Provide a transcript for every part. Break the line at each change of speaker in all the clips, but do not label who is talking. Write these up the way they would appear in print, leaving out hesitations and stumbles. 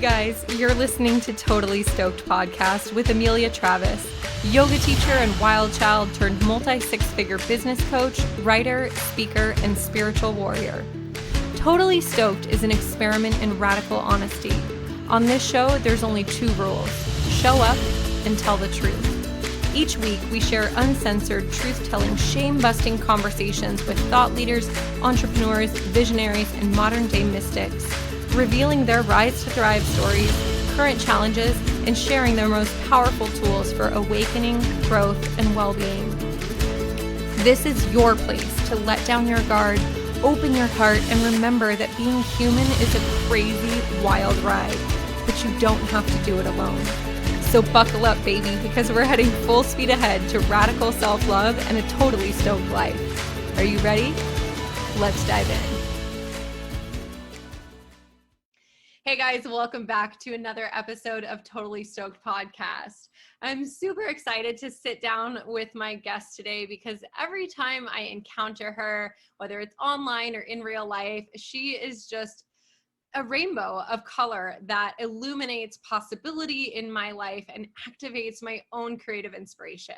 guys, you're listening to Totally Stoked podcast with Amelia Travis, yoga teacher and wild child turned multi-six-figure business coach, writer, speaker, and spiritual warrior. Totally Stoked is an experiment in radical honesty. On this show, there's only two rules: show up and tell the truth. Each week, we share uncensored, truth-telling, shame-busting conversations with thought leaders, entrepreneurs, visionaries, and modern-day mystics, revealing their rise to thrive stories, current challenges, and sharing their most powerful tools for awakening, growth, and well-being. This is your place to let down your guard, open your heart, and remember that being human is a crazy, wild ride, but you don't have to do it alone. So buckle up, baby, because we're heading full speed ahead to radical self-love and a totally stoked life. Are you ready? Let's dive in. Hey guys, welcome back to another episode of Totally Stoked podcast. I'm super excited to sit down with my guest today because every time I encounter her, whether it's online or in real life, she is just a rainbow of color that illuminates possibility in my life and activates my own creative inspiration.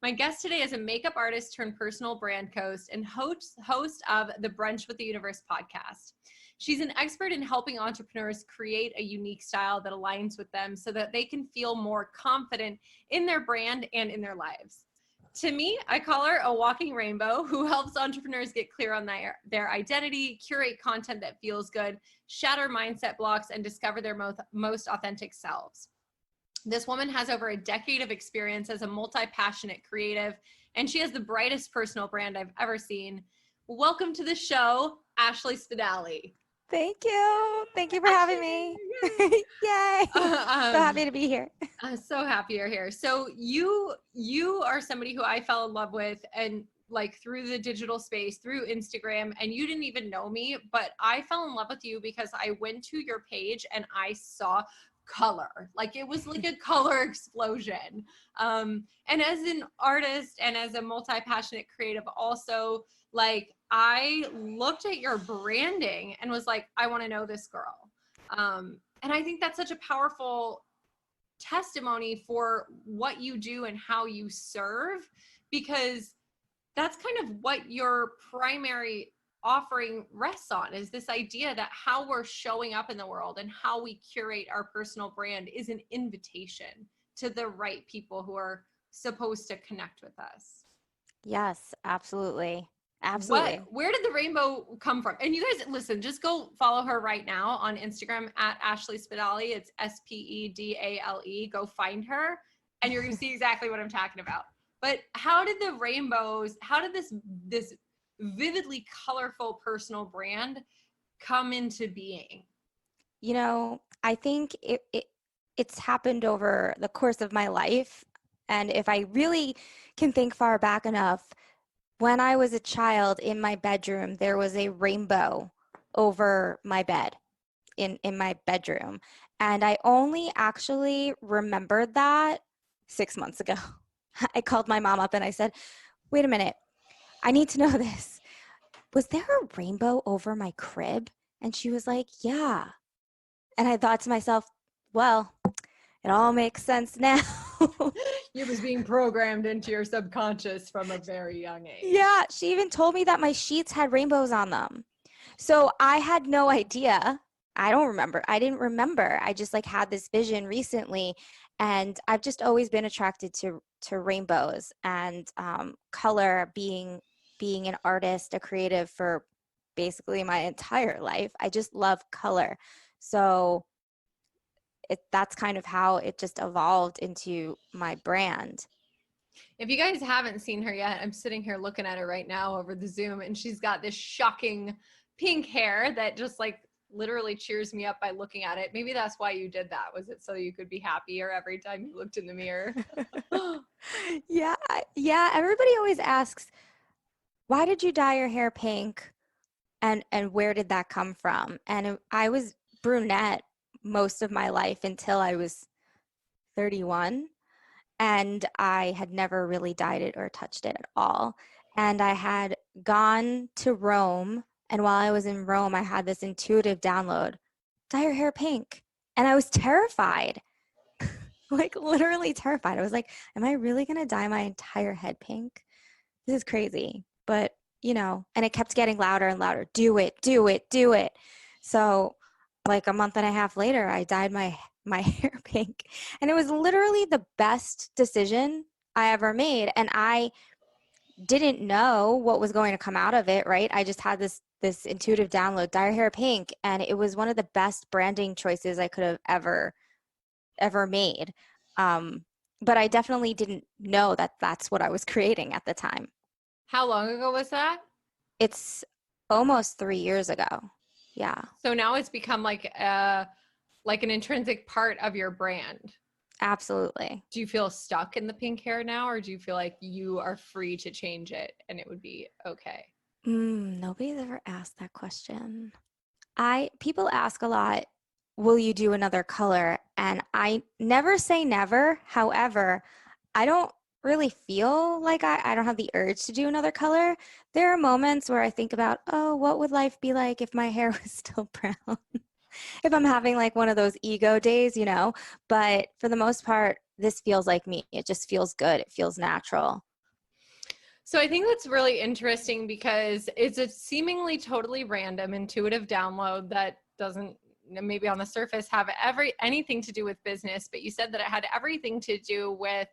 My guest today is a makeup artist turned personal brand coach and host of the Brunch with the Universe podcast. She's an expert in helping entrepreneurs create a unique style that aligns with them so that they can feel more confident in their brand and in their lives. To me, I call her a walking rainbow who helps entrepreneurs get clear on their identity, curate content that feels good, shatter mindset blocks, and discover their most authentic selves. This woman has over a decade of experience as a multi-passionate creative, and she has the brightest personal brand I've ever seen. Welcome to the show, Ashley Spedale.
Thank you. Thank you for having me. Yay. So happy to be here.
I'm so happy you're here. So you are somebody who I fell in love with and like through the digital space, through Instagram, and you didn't even know me, but I fell in love with you because I went to your page and I saw color. Like it was like a color explosion. And as an artist and as a multi-passionate creative also, like I looked at your branding and was like, I want to know this girl. And I think that's such a powerful testimony for what you do and how you serve, because that's kind of what your primary offering rests on, is this idea that how we're showing up in the world and how we curate our personal brand is an invitation to the right people who are supposed to connect with us.
Yes, absolutely. Absolutely.
Where did the rainbow come from? And you guys, listen, just go follow her right now on Instagram at Ashley Spedale. It's Spedale. Go find her and you're going to see exactly what I'm talking about. But how did the rainbows, how did this vividly colorful personal brand come into being?
You know, I think it's happened over the course of my life. And if I really can think far back enough, when I was a child in my bedroom, there was a rainbow over my bed in my bedroom. And I only actually remembered that 6 months ago. I called my mom up and I said, wait a minute, I need to know this. Was there a rainbow over my crib? And she was like, yeah. And I thought to myself, well, it all makes sense now.
It was being programmed into your subconscious from a very young age.
Yeah, she even told me that my sheets had rainbows on them. So I had no idea. I didn't remember. I just like had this vision recently, and I've just always been attracted to rainbows and color. Being an artist, a creative for basically my entire life, I just love color. So that's kind of how it just evolved into my brand.
If you guys haven't seen her yet, I'm sitting here looking at her right now over the Zoom, and she's got this shocking pink hair that just like literally cheers me up by looking at it. Maybe that's why you did that. Was it so you could be happier every time you looked in the mirror?
Yeah. Everybody always asks, why did you dye your hair pink? And where did that come from? And I was brunette most of my life until I was 31. And I had never really dyed it or touched it at all. And I had gone to Rome. And while I was in Rome, I had this intuitive download, dye your hair pink. And I was terrified, like literally terrified. I was like, am I really going to dye my entire head pink? This is crazy. But, and it kept getting louder and louder. Do it, do it, do it. So like a month and a half later, I dyed my hair pink. And it was literally the best decision I ever made. And I didn't know what was going to come out of it, right? I just had this intuitive download, dye your hair pink, and it was one of the best branding choices I could have ever made. But I definitely didn't know that that's what I was creating at the time.
How long ago was that?
It's almost 3 years ago. Yeah,
So now it's become like an intrinsic part of your brand.
absolutely.
Do you feel stuck in the pink hair now, or do you feel like you are free to change it and it would be okay?
Nobody's ever asked that question. People ask a lot, will you do another color? And I never say never. However, I don't really feel like I don't have the urge to do another color. There are moments where I think about, oh, what would life be like if my hair was still brown? If I'm having like one of those ego days, But for the most part, this feels like me. It just feels good. It feels natural.
So I think that's really interesting because it's a seemingly totally random intuitive download that doesn't maybe on the surface have anything to do with business, but you said that it had everything to do with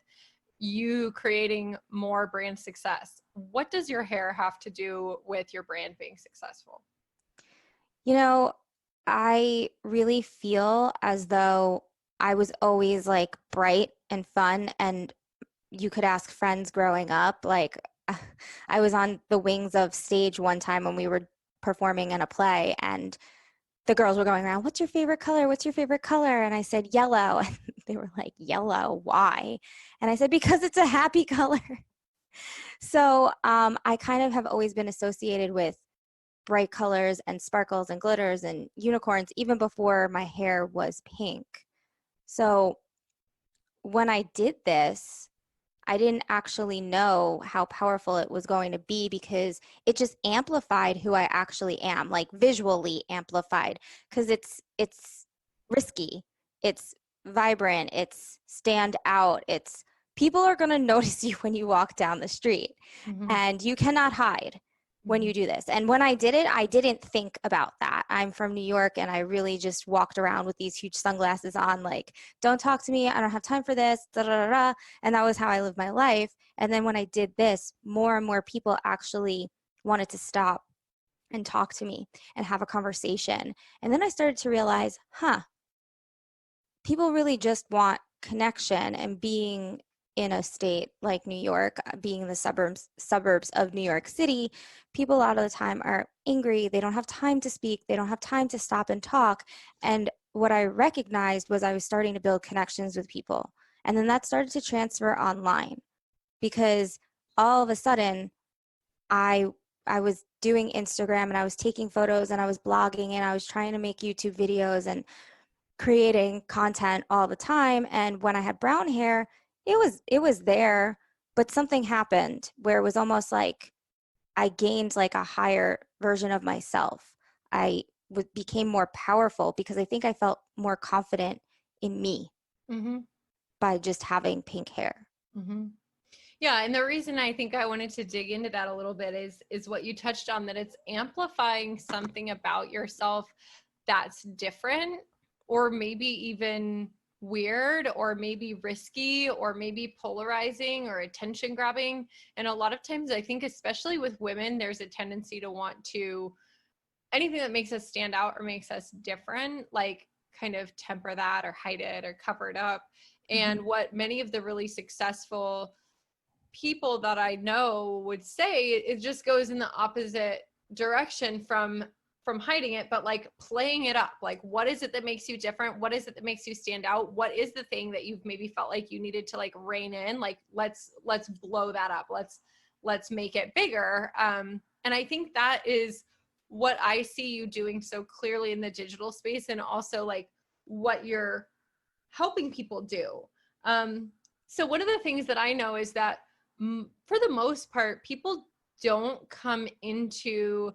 you creating more brand success. What does your hair have to do with your brand being successful?
I really feel as though I was always like bright and fun, and you could ask friends growing up. Like, I was on the wings of stage one time when we were performing in a play, and the girls were going around, what's your favorite color? What's your favorite color? And I said, yellow. And they were like, yellow, why? And I said, because it's a happy color. So I kind of have always been associated with bright colors and sparkles and glitters and unicorns even before my hair was pink. So when I did this, I didn't actually know how powerful it was going to be because it just amplified who I actually am, like visually amplified, because it's risky, it's vibrant, it's stand out, it's people are going to notice you when you walk down the street,
Mm-hmm.
and you cannot hide when you do this. And when I did it, I didn't think about that. I'm from New York, and I really just walked around with these huge sunglasses on, like, don't talk to me, I don't have time for this, da da da da. And that was how I lived my life. And then when I did this, more and more people actually wanted to stop and talk to me and have a conversation. And then I started to realize, people really just want connection, and being in a state like New York, being in the suburbs of New York City, people a lot of the time are angry. They don't have time to speak. They don't have time to stop and talk. And what I recognized was I was starting to build connections with people. And then that started to transfer online, because all of a sudden I I was doing Instagram, and I was taking photos, and I was blogging, and I was trying to make YouTube videos and creating content all the time. And when I had brown hair, it was there, but something happened where it was almost like I gained like a higher version of myself. Became more powerful because I think I felt more confident in me
Mm-hmm.
by just having pink hair.
Mm-hmm. Yeah, and the reason I think I wanted to dig into that a little bit is what you touched on, that it's amplifying something about yourself that's different, or maybe even weird, or maybe risky, or maybe polarizing or attention grabbing. And a lot of times I think, especially with women, there's a tendency to want to anything that makes us stand out or makes us different, like kind of temper that or hide it or cover it up. And what many of the really successful people that I know would say, it just goes in the opposite direction from hiding it, but like playing it up. Like, what is it that makes you different? What is it that makes you stand out? What is the thing that you've maybe felt like you needed to like rein in? Like, let's blow that up. Let's make it bigger. And I think that is what I see you doing so clearly in the digital space, and also like what you're helping people do. So one of the things that I know is that for the most part, people don't come into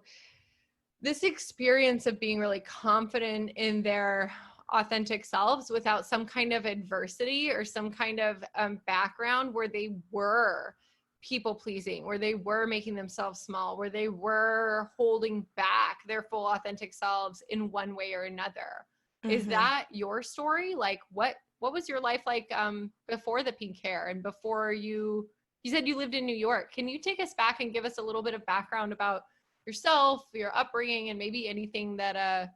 this experience of being really confident in their authentic selves without some kind of adversity or some kind of background where they were people pleasing, where they were making themselves small, where they were holding back their full authentic selves in one way or another. Is that your story? Like what was your life like before the pink hair and before you said you lived in New York? Can you take us back and give us a little bit of background about yourself, your upbringing, and maybe anything that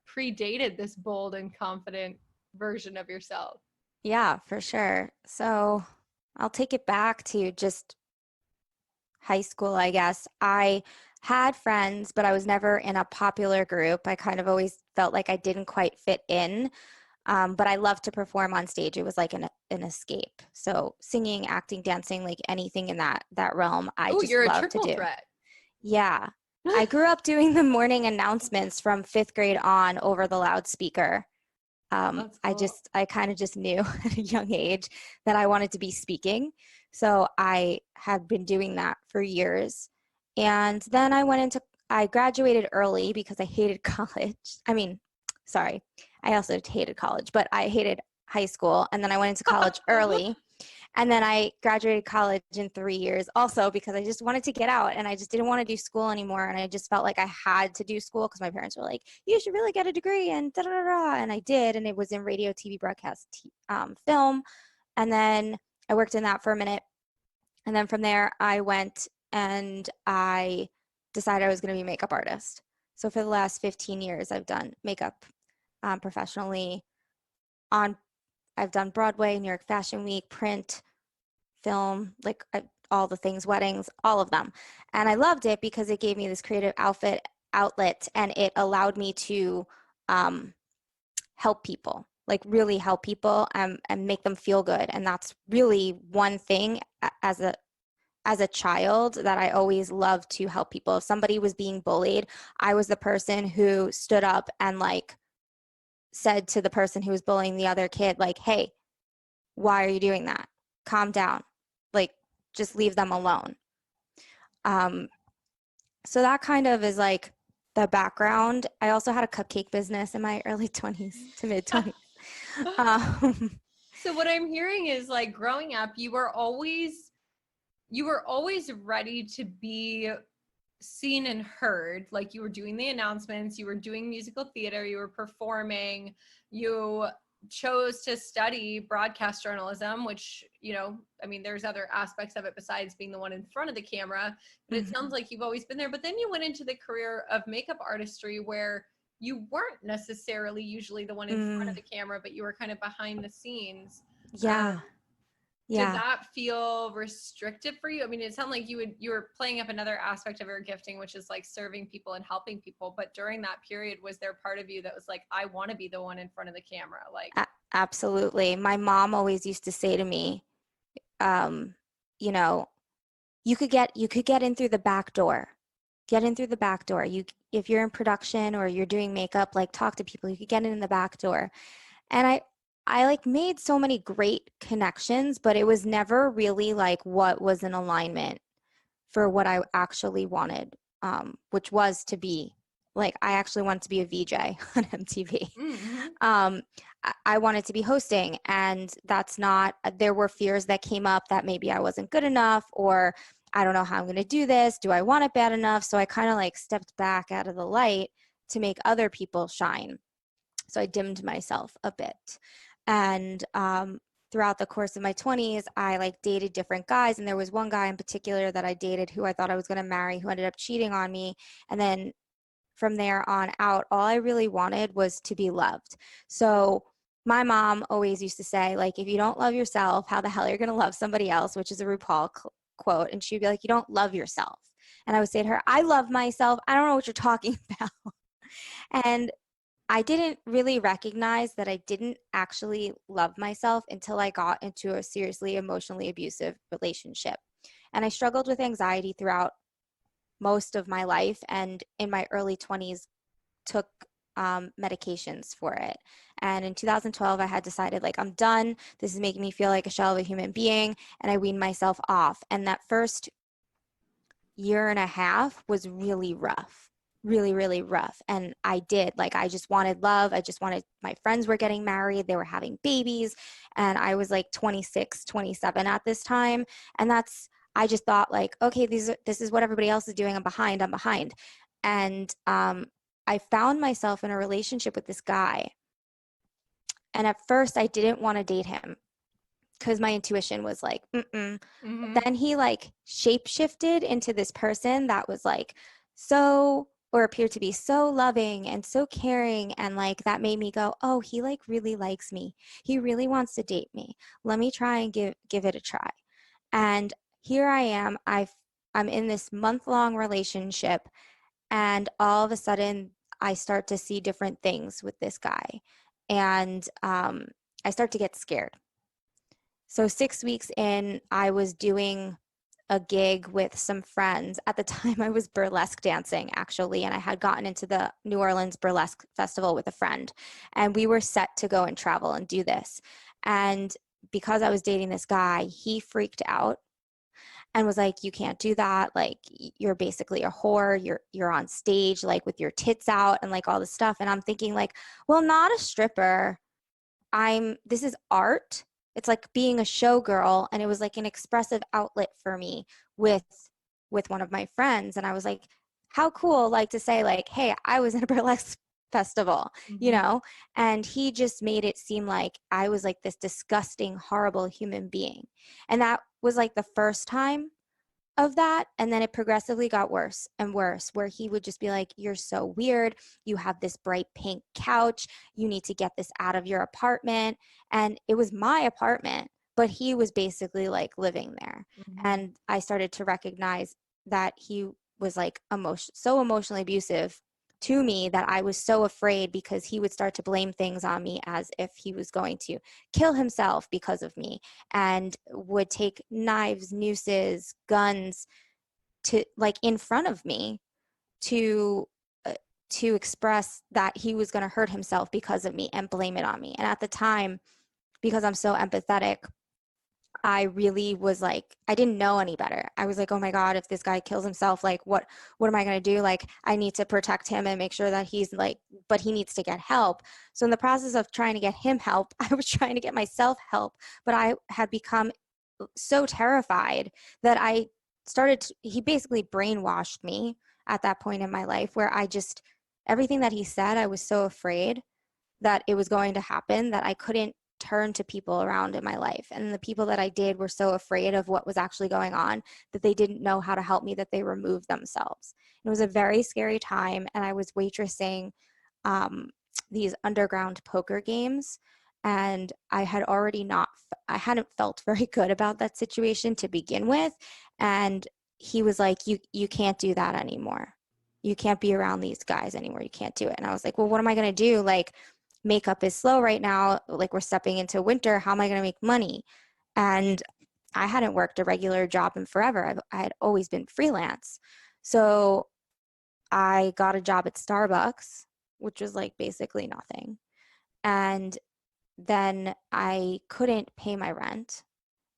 predated this bold and confident version of yourself?
Yeah, for sure. So I'll take it back to just high school, I guess. I had friends, but I was never in a popular group. I kind of always felt like I didn't quite fit in. But I loved to perform on stage. It was like an escape. So singing, acting, dancing, like anything in that realm, I
Oh,
just
you're a
loved to
triple
do.
threat.
Yeah. I grew up doing the morning announcements from 5th grade on over the loudspeaker.
That's cool.
I kind of just knew at a young age that I wanted to be speaking. So I had been doing that for years. And then I graduated early because I hated college. I mean, sorry, I also hated college, but I hated high school. And then I went into college early. And then I graduated college in 3 years also because I just wanted to get out and I just didn't want to do school anymore. And I just felt like I had to do school because my parents were like, you should really get a degree and da da da da. And I did. And it was in radio, TV, broadcast, film. And then I worked in that for a minute. And then from there, I went and I decided I was going to be a makeup artist. So for the last 15 years, I've done makeup professionally on I've done Broadway, New York Fashion Week, print, film, like all the things, weddings, all of them. And I loved it because it gave me this creative outlet and it allowed me to help people, like really help people and make them feel good. And that's really one thing as a child that I always loved to help people. If somebody was being bullied, I was the person who stood up and like said to the person who was bullying the other kid, like, hey, why are you doing that? Calm down. Like, just leave them alone. So that kind of is like the background. I also had a cupcake business in my early 20s to mid 20s.
So what I'm hearing is like growing up, you were always ready to be seen and heard. Like you were doing the announcements, you were doing musical theater, you were performing, you chose to study broadcast journalism, which, you know, I mean, there's other aspects of it besides being the one in front of the camera, but it sounds like you've always been there. But then you went into the career of makeup artistry where you weren't necessarily usually the one in front of the camera, but you were kind of behind the scenes.
Yeah.
Did
Yeah.
that feel restrictive for you? I mean, it sounded like you were playing up another aspect of your gifting, which is like serving people and helping people. But during that period, was there part of you that was like, I want to be the one in front of the camera? Like,
Absolutely. My mom always used to say to me, you know, you could get in through the back door. Get in through the back door. If you're in production or you're doing makeup, like talk to people, you could get in the back door. And I like made so many great connections, but it was never really like what was in alignment for what I actually wanted, which was to be like, I actually wanted to be a VJ on MTV. I wanted to be hosting, and there were fears that came up that maybe I wasn't good enough, or I don't know how I'm going to do this. Do I want it bad enough? So I kind of like stepped back out of the light to make other people shine. So I dimmed myself a bit. And throughout the course of my 20s, I like dated different guys. And there was one guy in particular that I dated who I thought I was going to marry, who ended up cheating on me. And then from there on out, all I really wanted was to be loved. So my mom always used to say, like, if you don't love yourself, how the hell are you going to love somebody else? Which is a RuPaul quote. And she'd be like, you don't love yourself. And I would say to her, I love myself. I don't know what you're talking about. And I didn't really recognize that I didn't actually love myself until I got into a seriously emotionally abusive relationship. And I struggled with anxiety throughout most of my life, and in my early 20s took medications for it. And in 2012, I had decided, like, I'm done. This is making me feel like a shell of a human being. And I weaned myself off. And that first year and a half was really rough. really, really rough. And I did, like, I just wanted love. I just wanted, my friends were getting married, they were having babies, and I was like 26, 27 at this time. And I just thought like, okay, this is what everybody else is doing. I'm behind. And I found myself in a relationship with this guy. And at first I didn't want to date him because my intuition was like, mm-mm. Then he like shape shifted into this person that was like or appeared to be so loving and so caring. And like that made me go, oh, he like really likes me. He really wants to date me. Let me try and give it a try. And here I am. I'm in this month-long relationship, and all of a sudden I start to see different things with this guy. And I start to get scared. So 6 weeks in, I was doing a gig with some friends. At the time, I was burlesque dancing, actually, and I had gotten into the New Orleans Burlesque Festival with a friend. And we were set to go and travel and do this. And because I was dating this guy, he freaked out and was like, you can't do that. Like, you're basically a whore. You're on stage, like, with your tits out and like all this stuff. And I'm thinking like, well, not a stripper. This is art. It's like being a showgirl, and it was like an expressive outlet for me with one of my friends. And I was like, how cool, like, to say like, hey, I was in a burlesque festival, and he just made it seem like I was like this disgusting, horrible human being. And that was like the first time of that. And then it progressively got worse and worse, where he would just be like, you're so weird. You have this bright pink couch. You need to get this out of your apartment. And it was my apartment, but he was basically like living there. And I started to recognize that he was like so emotionally abusive to me, that I was so afraid, because he would start to blame things on me as if he was going to kill himself because of me, and would take knives, nooses, guns to like in front of me to express that he was going to hurt himself because of me and blame it on me. And at the time, because I'm so empathetic, I really was like, I didn't know any better. I was like, oh my God, if this guy kills himself, like what am I going to do? Like, I need to protect him and make sure that he's like, but he needs to get help. So in the process of trying to get him help, I was trying to get myself help, but I had become so terrified that he basically brainwashed me at that point in my life, where everything that he said, I was so afraid that it was going to happen that I couldn't turn to people around in my life. And the people that I did were so afraid of what was actually going on that they didn't know how to help me, that they removed themselves. It was a very scary time. And I was waitressing these underground poker games. And I hadn't felt very good about that situation to begin with. And he was like, you can't do that anymore. You can't be around these guys anymore. You can't do it. And I was like, well, what am I going to do? Like, makeup is slow right now. Like, we're stepping into winter. How am I going to make money? And I hadn't worked a regular job in forever. I had always been freelance. So I got a job at Starbucks, which was like basically nothing. And then I couldn't pay my rent,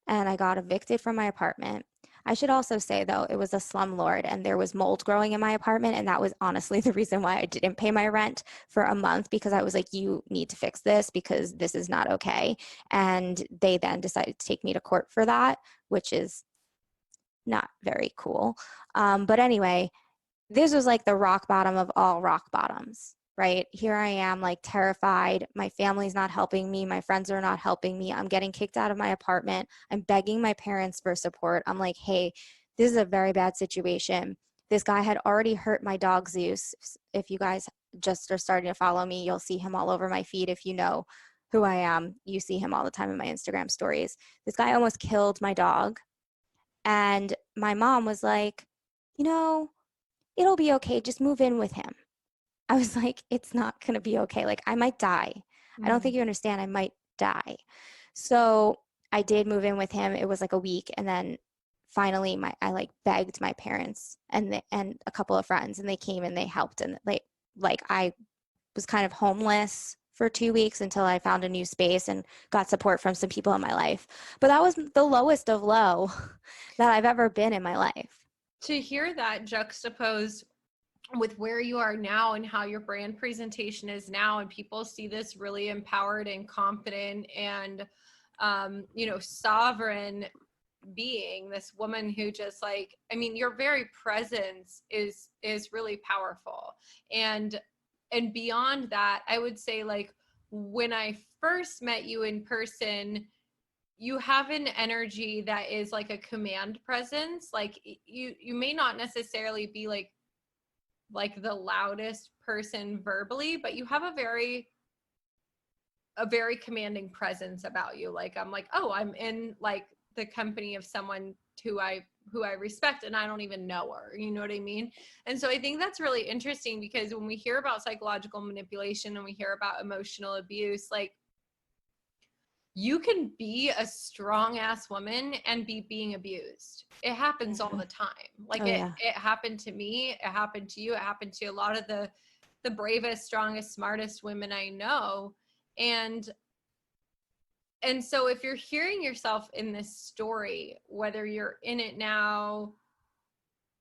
and I got evicted from my apartment. I should also say, though, it was a slumlord and there was mold growing in my apartment. And that was honestly the reason why I didn't pay my rent for a month, because I was like, you need to fix this because this is not okay. And they then decided to take me to court for that, which is not very cool. But anyway, this was like the rock bottom of all rock bottoms, right? Here I am, like, terrified. My family's not helping me. My friends are not helping me. I'm getting kicked out of my apartment. I'm begging my parents for support. I'm like, hey, this is a very bad situation. This guy had already hurt my dog Zeus. If you guys just are starting to follow me, you'll see him all over my feed. If you know who I am, you see him all the time in my Instagram stories. This guy almost killed my dog. And my mom was like, it'll be okay. Just move in with him. I was like, it's not going to be okay. Like, I might die. I don't think you understand. I might die. So I did move in with him. It was like a week. And then finally I like begged my parents and a couple of friends, and they came and they helped. And like I was kind of homeless for 2 weeks until I found a new space and got support from some people in my life. But that was the lowest of low that I've ever been in my life.
To hear that juxtaposed with where you are now and how your brand presentation is now, and people see this really empowered and confident and sovereign being, this woman who just like, I mean, your very presence is really powerful. And beyond that, I would say, like, when I first met you in person, you have an energy that is like a command presence. Like, you may not necessarily be like the loudest person verbally, but you have a very commanding presence about you. Like, I'm like, oh, I'm in like the company of someone who I respect, and I don't even know her, you know what I mean? And so I think that's really interesting, because when we hear about psychological manipulation and we hear about emotional abuse, like, you can be a strong ass woman and be being abused. It happens all the time. Like,
Oh, yeah.
it happened to me, it happened to you, it happened to a lot of the bravest, strongest, smartest women I know. And so if you're hearing yourself in this story, whether you're in it now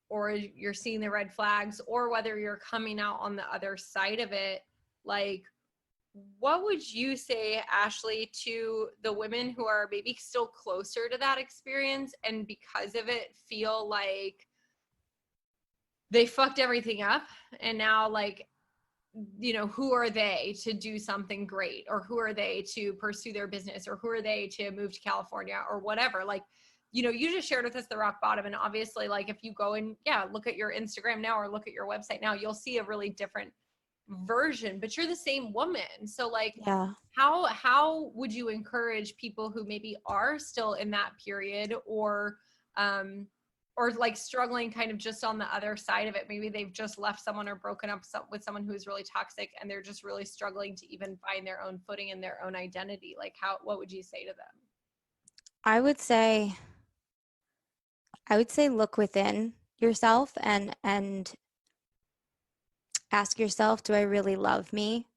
or you're seeing the red flags, or whether you're coming out on the other side of it, like, what would you say, Ashley, to the women who are maybe still closer to that experience, and because of it feel like they fucked everything up, and now, like, who are they to do something great, or who are they to pursue their business, or who are they to move to California or whatever? Like, you just shared with us the rock bottom, and obviously, like, if you go and look at your Instagram now or look at your website now, you'll see a really different version, but you're the same woman. So, like,
Yeah.
how would you encourage people who maybe are still in that period, or like struggling kind of just on the other side of it? Maybe they've just left someone or broken up with someone who is really toxic, and they're just really struggling to even find their own footing and their own identity. Like, what would you say to them?
I would say look within yourself and ask yourself, do I really love me?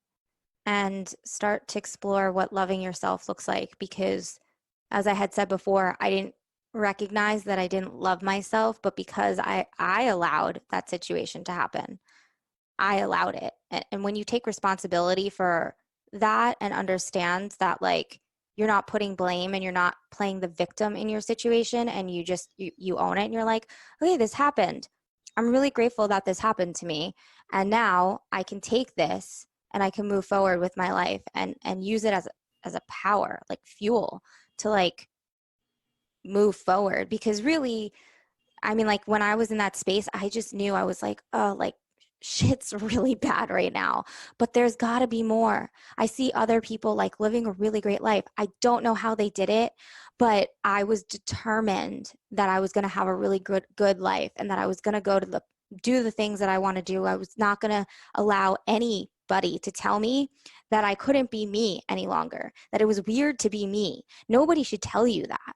And start to explore what loving yourself looks like, because as I had said before, I didn't recognize that I didn't love myself, but because I allowed that situation to happen. I allowed it. And when you take responsibility for that and understand that, like, you're not putting blame and you're not playing the victim in your situation, and you own it, and you're like, okay, this happened. I'm really grateful that this happened to me. And now I can take this and I can move forward with my life and use it as a power, like fuel to, like, move forward. Because really, I mean, like, when I was in that space, I just knew, I was like, oh, like, shit's really bad right now, but there's got to be more. I see other people, like, living a really great life. I don't know how they did it, but I was determined that I was going to have a really good life, and that I was going to do the things that I want to do. I was not going to allow anybody to tell me that I couldn't be me any longer, that it was weird to be me. Nobody should tell you that.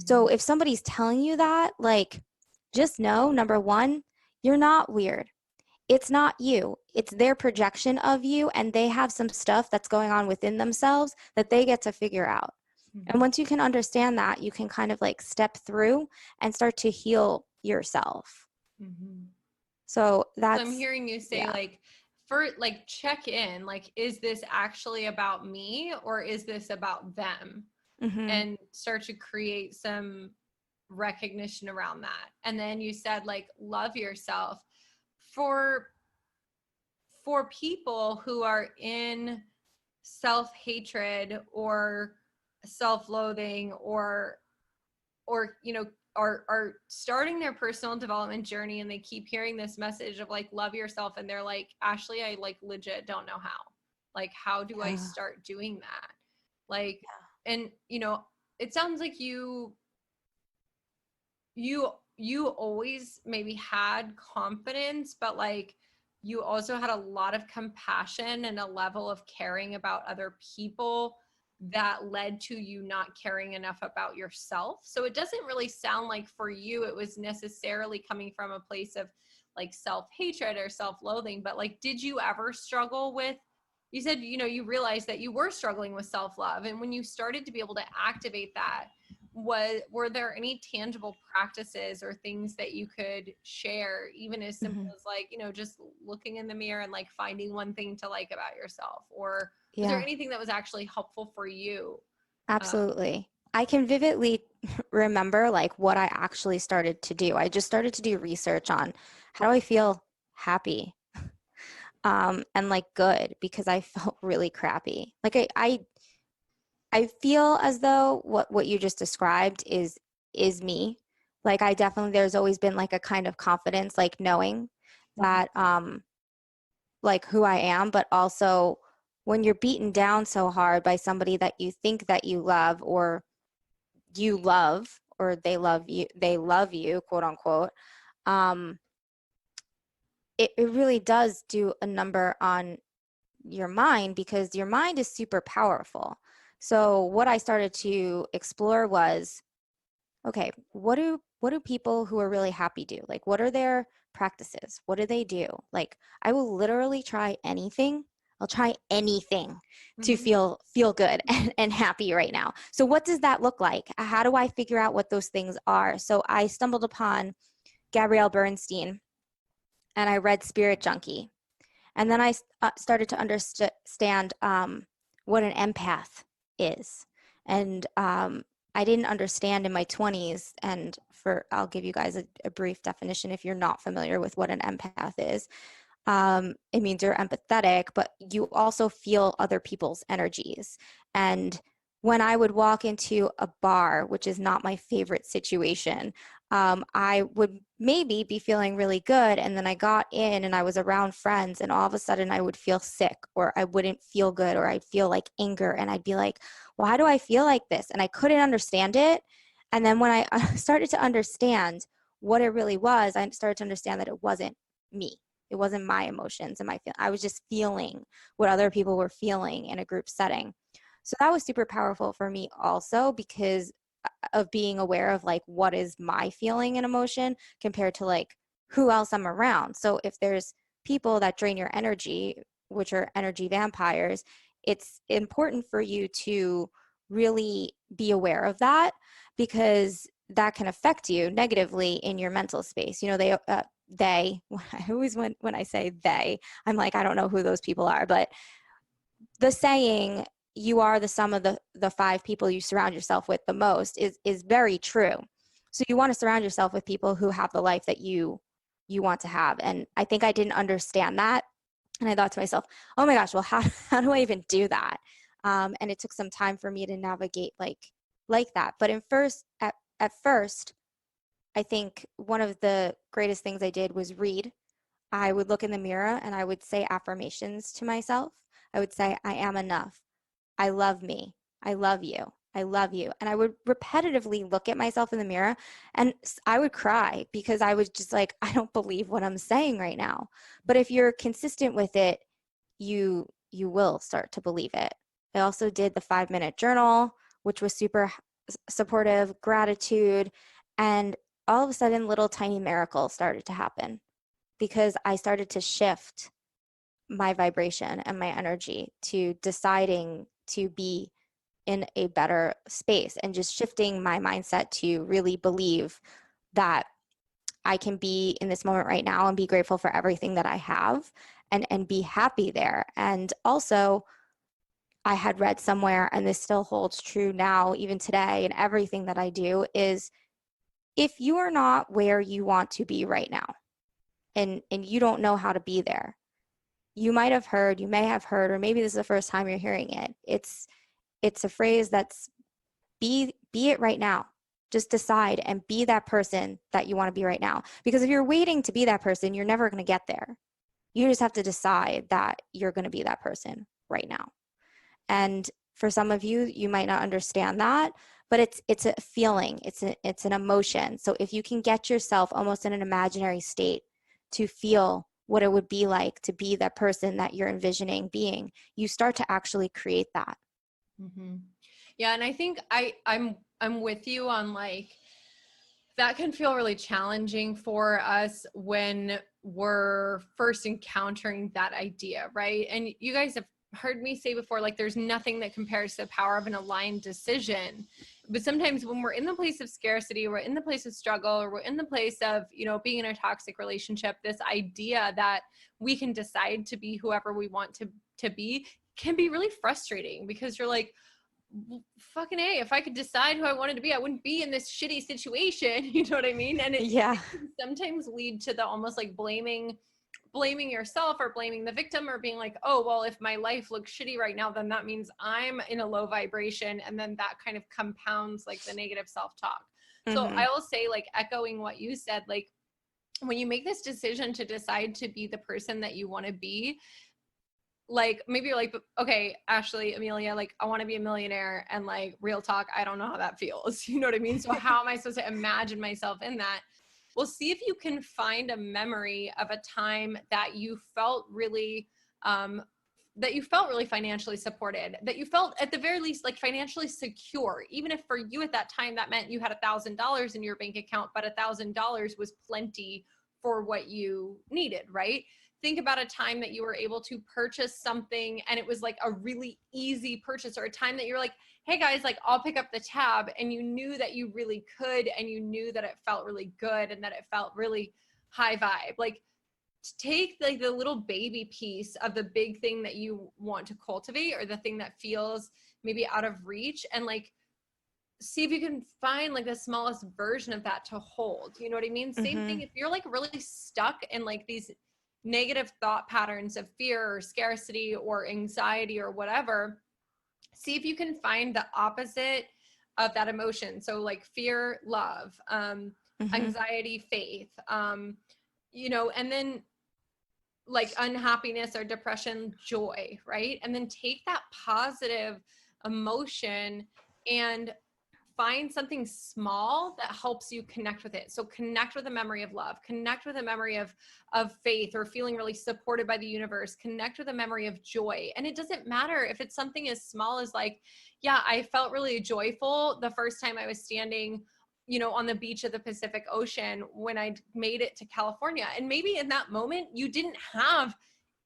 So if somebody's telling you that, like, just know, number one, you're not weird. It's not you. It's their projection of you, and they have some stuff that's going on within themselves that they get to figure out. And once you can understand that, you can kind of, like, step through and start to heal yourself. So
I'm hearing you say,
yeah.
like, for like, check in, like, is this actually about me, or is this about them? And start to create some recognition around that. And then you said, like, love yourself. For people who are in self-hatred or self-loathing, or are starting their personal development journey, and they keep hearing this message of, like, love yourself, and they're like, Ashley, I, like, legit don't know how. Like, how do I start doing that? Like, and it sounds like you always maybe had confidence, but, like, you also had a lot of compassion and a level of caring about other people that led to you not caring enough about yourself. So it doesn't really sound like for you it was necessarily coming from a place of, like, self-hatred or self-loathing, but, like, did you ever struggle with, you said, you realized that you were struggling with self-love, and when you started to be able to activate that, were there any tangible practices or things that you could share, even as simple as like, you know, just looking in the mirror and like finding one thing to like about yourself? Or was there
Yeah,
anything that was actually helpful for you?
absolutely. I can vividly remember like what I actually started to do. I just started to do research on how do I feel happy and like good, because I felt really crappy. Like I feel as though what you just described is me. Like I definitely, there's always been like a kind of confidence, like knowing that like who I am, but also when you're beaten down so hard by somebody that you think that you love, or they love you, quote unquote, um, it really does do a number on your mind, because your mind is super powerful. So what I started to explore was, okay, what do people who are really happy do? Like, what are their practices? What do they do? Like, I will literally try anything. I'll try anything to
Mm-hmm.
feel good and happy right now. So what does that look like? How do I figure out what those things are? So I stumbled upon Gabrielle Bernstein, and I read Spirit Junkie. And then I started to understand what an empath is. And I didn't understand in my 20s. And I'll give you guys a brief definition if you're not familiar with what an empath is. It means you're empathetic, but you also feel other people's energies. And when I would walk into a bar, which is not my favorite situation, I would maybe be feeling really good. And then I got in and I was around friends, and all of a sudden I would feel sick, or I wouldn't feel good, or I'd feel like anger. And I'd be like, why do I feel like this? And I couldn't understand it. And then when I started to understand what it really was, I started to understand that it wasn't me. It wasn't my emotions and my feel. I was just feeling what other people were feeling in a group setting. So that was super powerful for me also, because of being aware of like what is my feeling and emotion compared to like who else I'm around. So if there's people that drain your energy, which are energy vampires, it's important for you to really be aware of that, because that can affect you negatively in your mental space. You know, they I always, when I say they, I'm like, I don't know who those people are, but the saying, you are the sum of the five people you surround yourself with the most, is very true. So you want to surround yourself with people who have the life that you want to have. And I think I didn't understand that. And I thought to myself, oh my gosh, well, how do I even do that? And it took some time for me to navigate like that. But at first, I think one of the greatest things I did was read. I would look in the mirror and I would say affirmations to myself. I would say, I am enough. I love me. I love you. I love you. And I would repetitively look at myself in the mirror, and I would cry, because I was just like, I don't believe what I'm saying right now. But if you're consistent with it, you will start to believe it. I also did the 5-minute journal, which was super supportive, gratitude, and all of a sudden little tiny miracles started to happen, because I started to shift my vibration and my energy to deciding to be in a better space, and just shifting my mindset to really believe that I can be in this moment right now and be grateful for everything that I have, and be happy there. And also, I had read somewhere, and this still holds true now, even today, and everything that I do is, if you are not where you want to be right now, and you don't know how to be there, you may have heard, or maybe this is the first time you're hearing it. It's a phrase that's, be it right now. Just decide and be that person that you want to be right now. Because if you're waiting to be that person, you're never going to get there. You just have to decide that you're going to be that person right now. And for some of you, you might not understand that, but it's a feeling, it's an emotion. So if you can get yourself almost in an imaginary state to feel what it would be like to be that person that you're envisioning being, you start to actually create that.
Mm-hmm. Yeah. And I think I'm with you on like, that can feel really challenging for us when we're first encountering that idea, right? And you guys have heard me say before, like there's nothing that compares to the power of an aligned decision. But sometimes when we're in the place of scarcity, we're in the place of struggle, or we're in the place of, you know, being in a toxic relationship, this idea that we can decide to be whoever we want to be can be really frustrating, because you're like, fucking A, if I could decide who I wanted to be, I wouldn't be in this shitty situation. You know what I mean? And it can sometimes lead to the almost like blaming yourself, or blaming the victim, or being like, oh, well, if my life looks shitty right now, then that means I'm in a low vibration. And then that kind of compounds like the negative self-talk. So I will say, like, echoing what you said, like when you make this decision to decide to be the person that you want to be, like maybe you're like, okay, Ashley, Amelia, like I want to be a millionaire, and like real talk, I don't know how that feels. You know what I mean? So how am I supposed to imagine myself in that? Well, see if you can find a memory of a time that you felt really financially supported, that you felt at the very least like financially secure, even if for you at that time that meant you had $1,000 in your bank account, but $1,000 was plenty for what you needed, right? Think about a time that you were able to purchase something and it was like a really easy purchase, or a time that you're like, hey guys, like I'll pick up the tab, and you knew that you really could, and you knew that it felt really good, and that it felt really high vibe. Like take like the little baby piece of the big thing that you want to cultivate, or the thing that feels maybe out of reach, and like see if you can find like the smallest version of that to hold. You know what I mean? Same thing if you're like really stuck in like these negative thought patterns of fear or scarcity or anxiety or whatever, see if you can find the opposite of that emotion. So like fear, love, anxiety, faith, you know, and then like unhappiness or depression, joy, right? And then take that positive emotion and find something small that helps you connect with it. So connect with a memory of love, connect with a memory of faith, or feeling really supported by the universe, connect with a memory of joy. And it doesn't matter if it's something as small as like, yeah, I felt really joyful the first time I was standing, you know, on the beach of the Pacific Ocean when I made it to California. And maybe in that moment you didn't have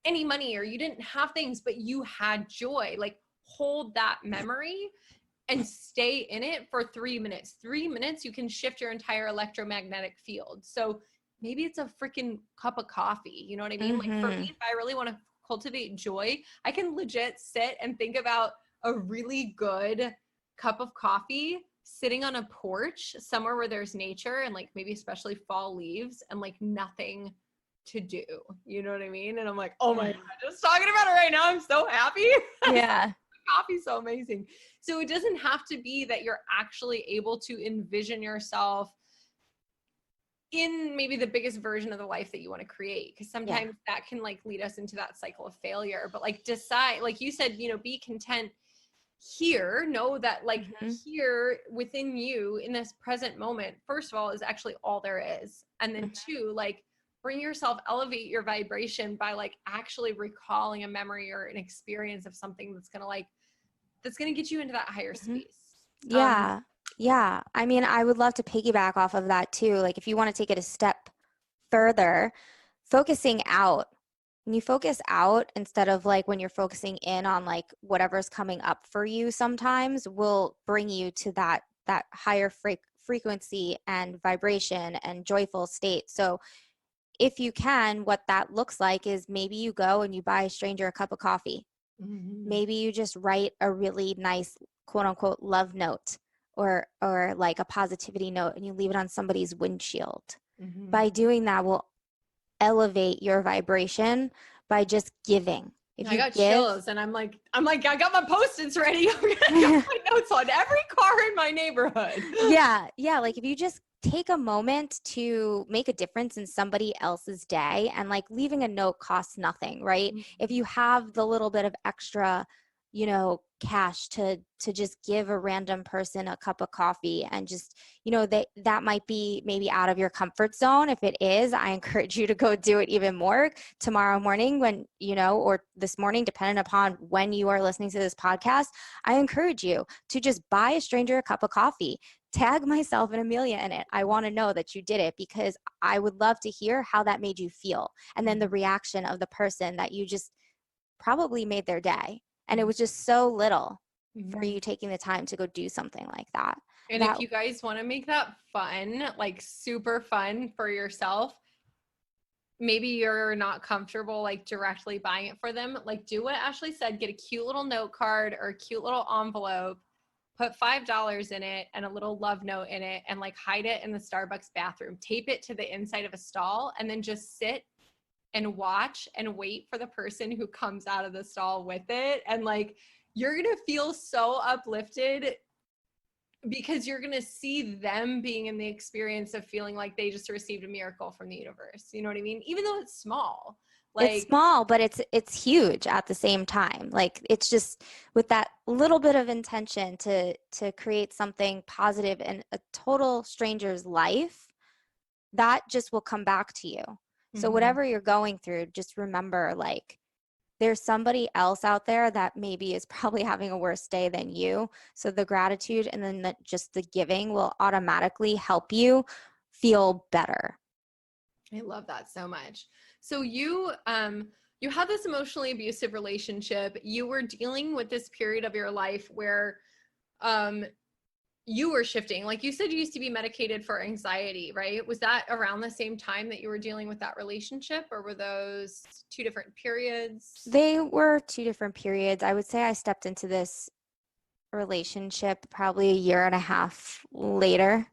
any money, or you didn't have things, but you had joy. Like hold that memory and stay in it for 3 minutes. 3 minutes, you can shift your entire electromagnetic field. So maybe it's a freaking cup of coffee. You know what I mean? Like for me, if I really want to cultivate joy, I can legit sit and think about a really good cup of coffee sitting on a porch somewhere where there's nature, and like maybe especially fall leaves, and like nothing to do. You know what I mean? And I'm like, oh my God, just talking about it right now, I'm so happy.
Yeah.
Coffee's so amazing. So it doesn't have to be that you're actually able to envision yourself in maybe the biggest version of the life that you want to create, because sometimes that can like lead us into that cycle of failure. But like decide, like you said, you know, be content here. Know that like here within you in this present moment, first of all, is actually all there is. And then two, like bring yourself, elevate your vibration by like actually recalling a memory or an experience of something that's gonna get you into that higher space.
Yeah. Yeah. I mean, I would love to piggyback off of that too. Like if you want to take it a step further, focusing out. When you focus out instead of like when you're focusing in on like whatever's coming up for you, sometimes will bring you to that higher frequency and vibration and joyful state. So if you can, what that looks like is maybe you go and you buy a stranger a cup of coffee. Maybe you just write a really nice quote unquote love note, or like a positivity note, and you leave it on somebody's windshield. By doing that will elevate your vibration by just giving. If
I got chills, and I'm like, I got my Post-its ready. I'm gonna get my notes on every car in my neighborhood.
Yeah. Like if you just take a moment to make a difference in somebody else's day, and like leaving a note costs nothing, right? If you have the little bit of extra, you know, cash to just give a random person a cup of coffee, and just, you know, that might be maybe out of your comfort zone. If it is, I encourage you to go do it even more tomorrow morning, when, you know, or this morning, depending upon when you are listening to this podcast. I encourage you to just buy a stranger a cup of coffee. Tag myself and Amelia in it. I want to know that you did it, because I would love to hear how that made you feel. And then the reaction of the person that you just probably made their day. And it was just so little for
Mm-hmm.
you taking the time to go do something like that.
And if you guys want to make that fun, like super fun for yourself, maybe you're not comfortable like directly buying it for them, like do what Ashley said, get a cute little note card or a cute little envelope, put $5 in it and a little love note in it, and like hide it in the Starbucks bathroom, tape it to the inside of a stall, and then just sit and watch and wait for the person who comes out of the stall with it. And like, you're gonna feel so uplifted because you're going to see them being in the experience of feeling like they just received a miracle from the universe. You know what I mean? Even though it's small,
it's
like,
small, but it's huge at the same time. Like, it's just with that little bit of intention to create something positive in a total stranger's life, that just will come back to you. So
mm-hmm.
whatever you're going through, just remember, like, there's somebody else out there that maybe is probably having a worse day than you. So the gratitude and then just the giving will automatically help you feel better.
I love that so much. So you had this emotionally abusive relationship. You were dealing with this period of your life where um you were shifting. Like you said, you used to be medicated for anxiety, right? Was that around the same time that you were dealing with that relationship, or were those two different periods?
They were two different periods. I would say I stepped into this relationship probably a year and a half later.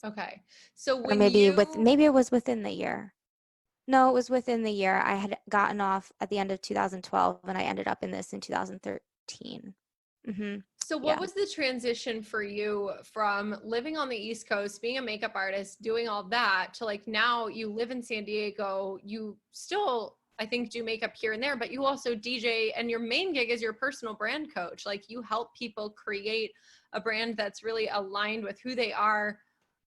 Okay. So
Or
when
maybe
you,
maybe it was within the year. No, it was within the year. I had gotten off at the end of 2012 and I ended up in this in 2013.
so what
Yeah.
was the transition for you from living on the East Coast, being a makeup artist, doing all that, to like now you live in San Diego, you still, I think, do makeup here and there, but you also DJ, and your main gig is your personal brand coach. Like you help people create a brand that's really aligned with who they are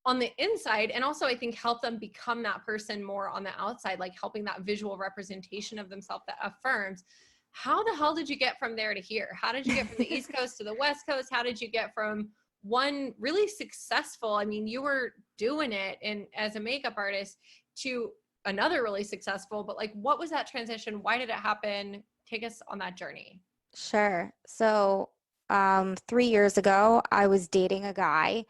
on the inside, and also I think help them become that person more on the outside, like helping that visual representation of themselves that affirms. How the hell did you get from there to here? How did you get from the East Coast to the West Coast? How did you get from one really successful, I mean, you were doing it in as a makeup artist, to another really successful, but like what was that transition? Why did it happen? Take us on that journey.
Sure. So, 3 years ago, I was dating a guy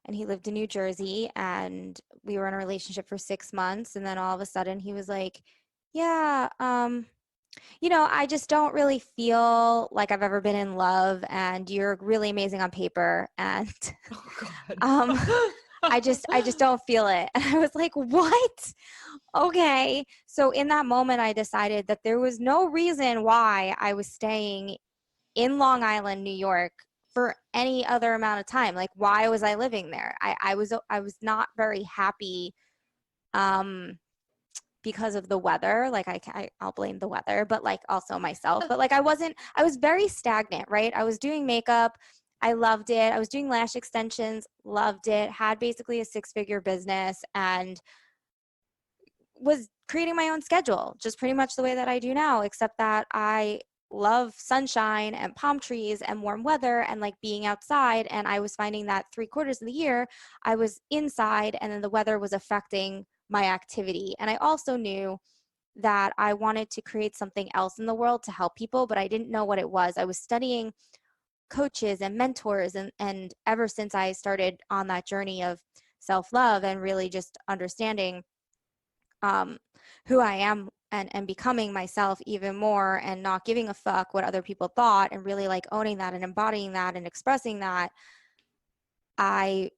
and he lived in New Jersey and we were in a relationship for 6 months. And then all of a sudden he was like, yeah, I just don't really feel like I've ever been in love and you're really amazing on paper. And,
Oh God.
um, I just don't feel it. And I was like, what? Okay. So in that moment, I decided that there was no reason why I was staying in Long Island, New York for any other amount of time. Like, why was I living there? I was not very happy um because of the weather. Like I'll blame the weather, but like also myself. But like I was very stagnant, right? I was doing makeup. I loved it. I was doing lash extensions, loved it, had basically a 6-figure business and was creating my own schedule, just pretty much the way that I do now, except that I love sunshine and palm trees and warm weather and like being outside. And I was finding that 3/4 of the year I was inside and then the weather was affecting my activity. And I also knew that I wanted to create something else in the world to help people, but I didn't know what it was. I was studying coaches and mentors and ever since I started on that journey of self-love and really just understanding um, who I am and becoming myself even more and not giving a fuck what other people thought and really like owning that and embodying that and expressing that, I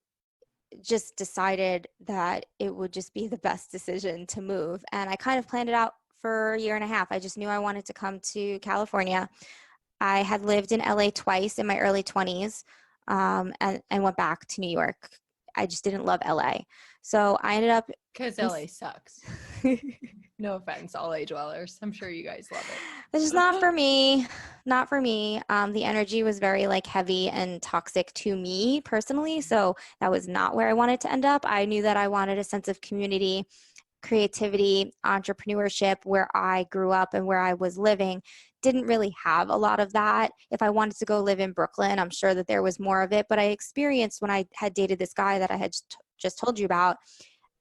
just decided that it would just be the best decision to move. And I kind of planned it out for a year and a half. I just knew I wanted to come to California. I had lived in LA twice in my early 20s and went back to New York. I just didn't love LA. So I ended up
Because LA sucks. No offense, all age dwellers. I'm sure you guys love it.
It's just not for me. Not for me. The energy was very like heavy and toxic to me personally. So that was not where I wanted to end up. I knew that I wanted a sense of community, creativity, entrepreneurship where I grew up and where I was living. Didn't really have a lot of that. If I wanted to go live in Brooklyn, I'm sure that there was more of it. But I experienced when I had dated this guy that I had just told you about,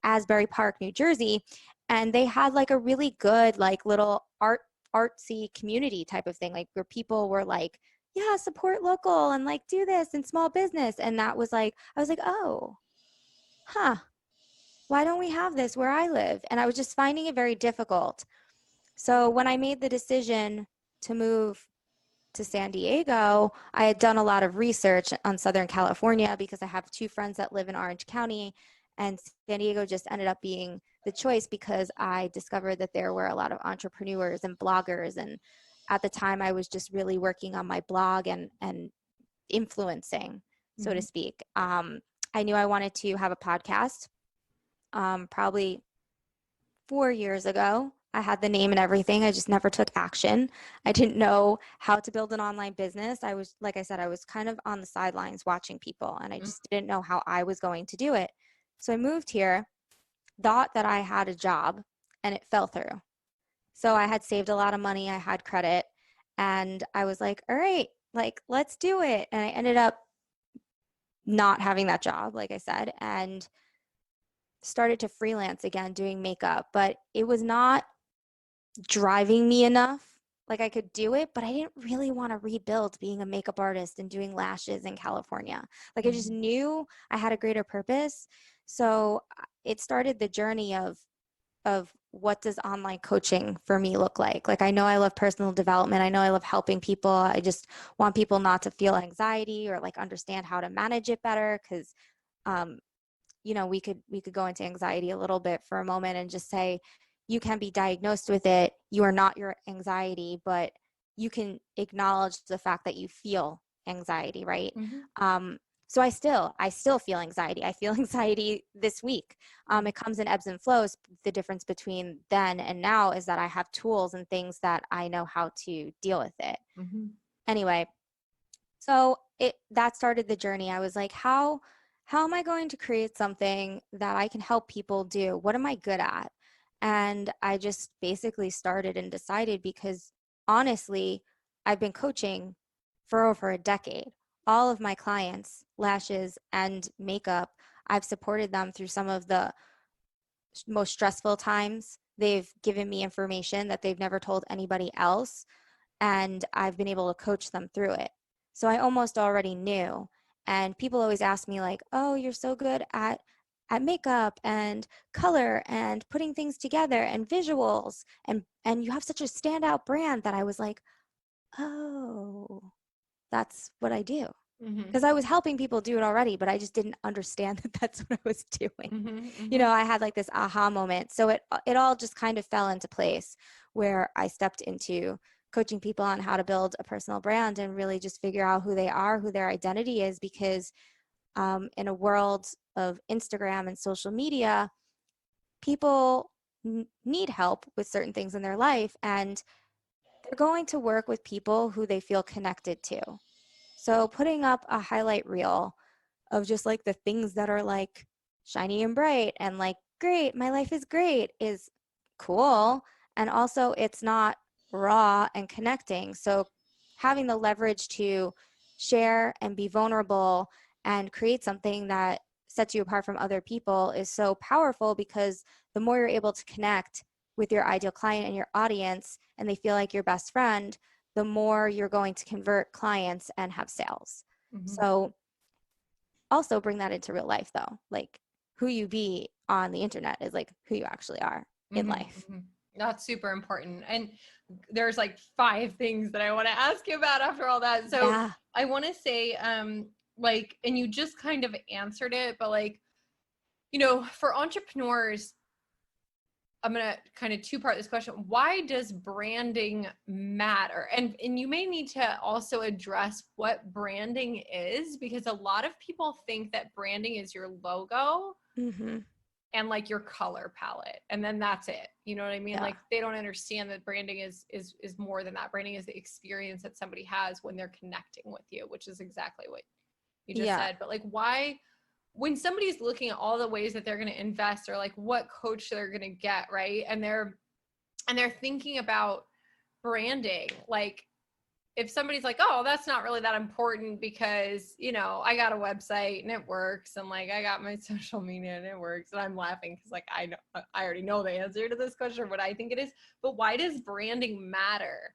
Asbury Park, New Jersey, and they had like a really good like little art artsy community type of thing, like where people were like, yeah, support local and like do this in small business. And that was like, I was like, oh, huh, why don't we have this where I live? And I was just finding it very difficult. So when I made the decision to move to San Diego, I had done a lot of research on Southern California because I have two friends that live in Orange County, and San Diego just ended up being the choice because I discovered that there were a lot of entrepreneurs and bloggers. And at the time I was just really working on my blog and influencing, so to speak. I knew I wanted to have a podcast. Probably 4 years ago, I had the name and everything. I just never took action. I didn't know how to build an online business. I was, like I said, I was kind of on the sidelines watching people, and I just didn't know how I was going to do it. So I moved here, thought that I had a job, and it fell through. So I had saved a lot of money. I had credit, and I was like, all right, like, let's do it. And I ended up not having that job, like I said, and started to freelance again doing makeup, but it was not driving me enough. Like I could do it, but I didn't really want to rebuild being a makeup artist and doing lashes in California. Like I just knew I had a greater purpose. So it started the journey of what does online coaching for me look like? Like I know I love personal development. I know I love helping people. I just want people not to feel anxiety or like understand how to manage it better, because you know, we could go into anxiety a little bit for a moment and just say you can be diagnosed with it. You are not your anxiety, but you can acknowledge the fact that you feel anxiety, right? So I still feel anxiety. I feel anxiety this week. It comes in ebbs and flows. The difference between then and now is that I have tools and things that I know how to deal with it. Anyway, so that started the journey. I was like, how am I going to create something that I can help people do? What am I good at? And I just basically started and decided, because honestly, I've been coaching for over a decade. All of my clients, lashes and makeup, I've supported them through some of the most stressful times. They've given me information that they've never told anybody else, and I've been able to coach them through it. So I almost already knew. And people always ask me like, "Oh, you're so good at makeup and color and putting things together and visuals, and you have such a standout brand," that I was like, "Oh, that's what I do." Because I was helping people do it already, but I just didn't understand that that's what I was doing. You know, I had like this aha moment. So it all just kind of fell into place where I stepped into coaching people on how to build a personal brand and really just figure out who they are, who their identity is, because in a world of Instagram and social media, people need help with certain things in their life, and they're going to work with people who they feel connected to. So putting up a highlight reel of just like the things that are like shiny and bright and like, great, my life is great, is cool. And also it's not raw and connecting. So having the leverage to share and be vulnerable and create something that sets you apart from other people is so powerful, because the more you're able to connect with your ideal client and your audience, and they feel like your best friend, the more you're going to convert clients and have sales. So also bring that into real life though. Like who you be on the internet is like who you actually are in life.
That's super important. And there's like 5 things that I want to ask you about after all that. So
Yeah.
I want to say, like, and you just kind of answered it, but like, you know, for entrepreneurs, I'm going to kind of 2-part this question. Why does branding matter? And you may need to also address what branding is, because a lot of people think that branding is your logo and like your color palette, and then that's it. You know what I mean?
Yeah.
Like they don't understand that branding is more than that. Branding is the experience that somebody has when they're connecting with you, which is exactly what you just said. But like, why, when somebody's looking at all the ways that they're going to invest, or like what coach they're going to get, right? And they're thinking about branding, like, if somebody's like, oh, that's not really that important because, you know, I got a website and it works, and like I got my social media and it works, and I'm laughing because like I already know the answer to this question or what I think it is, but why does branding matter?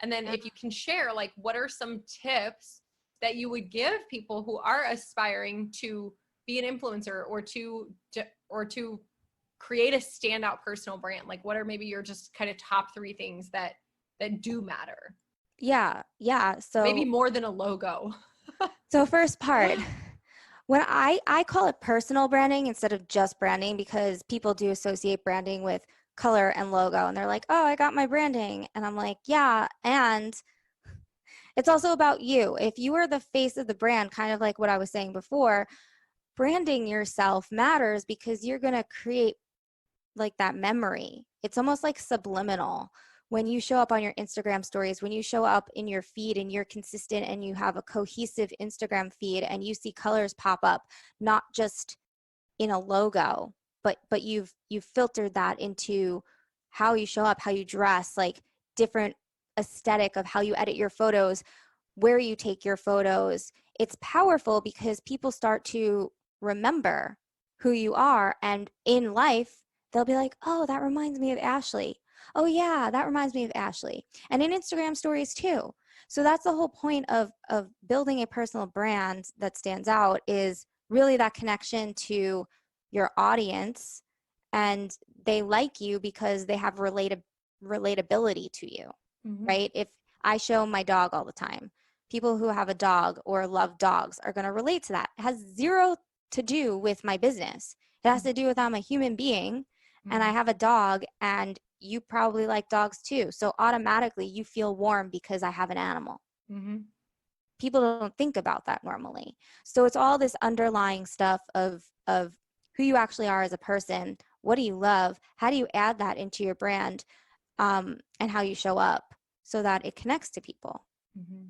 And then if you can share, like, what are some tips that you would give people who are aspiring to be an influencer or to create a standout personal brand? Like, what are maybe your just kind of top 3 things that do matter?
Yeah.
Maybe more than a logo.
So first part, when I call it personal branding instead of just branding, because people do associate branding with color and logo, and they're like, oh, I got my branding. And I'm like, yeah. And it's also about you. If you are the face of the brand, kind of like what I was saying before, branding yourself matters because you're going to create like that memory. It's almost like subliminal. When you show up on your Instagram stories, when you show up in your feed and you're consistent and you have a cohesive Instagram feed and you see colors pop up, not just in a logo, but you've filtered that into how you show up, how you dress, like different aesthetic of how you edit your photos, where you take your photos. It's powerful because people start to remember who you are, and in life they'll be like, oh, that reminds me of Ashely. Oh yeah, that reminds me of Ashely. And in Instagram stories too. So that's the whole point of building a personal brand that stands out, is really that connection to your audience, and they like you because they have relatability to you,
Mm-hmm.
right? If I show my dog all the time, people who have a dog or love dogs are going to relate to that. It has zero to do with my business. It has to do with I'm a human being and I have a dog, and you probably like dogs too. So automatically you feel warm because I have an animal.
Mm-hmm.
People don't think about that normally. So it's all this underlying stuff of who you actually are as a person. What do you love? How do you add that into your brand, and how you show up so that it connects to people?
Mm-hmm.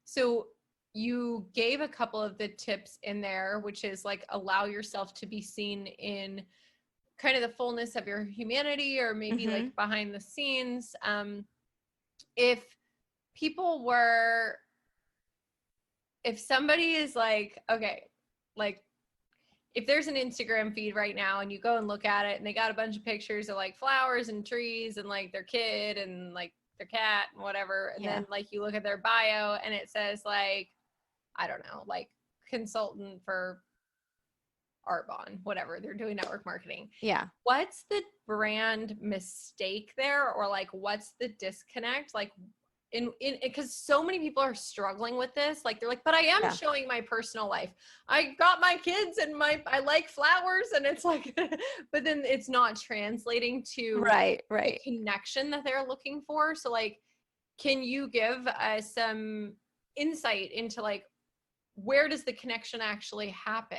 So you gave a couple of the tips in there, which is like allow yourself to be seen in kind of the fullness of your humanity, or maybe
Mm-hmm.
like behind the scenes. If people were, if somebody is like, okay, like if there's an Instagram feed right now and you go and look at it and they got a bunch of pictures of like flowers and trees and like their kid and like their cat and whatever, and
Yeah.
then like you look at their bio and it says like, I don't know, like consultant for Arbonne, whatever, they're doing network marketing.
Yeah.
What's the brand mistake there, or like what's the disconnect? Like in because so many people are struggling with this. Like they're like, but I am
Yeah.
showing my personal life. I got my kids and I like flowers, and it's like but then it's not translating to
Right.
the
Right.
connection that they're looking for. So like, can you give some insight into like, where does the connection actually happen?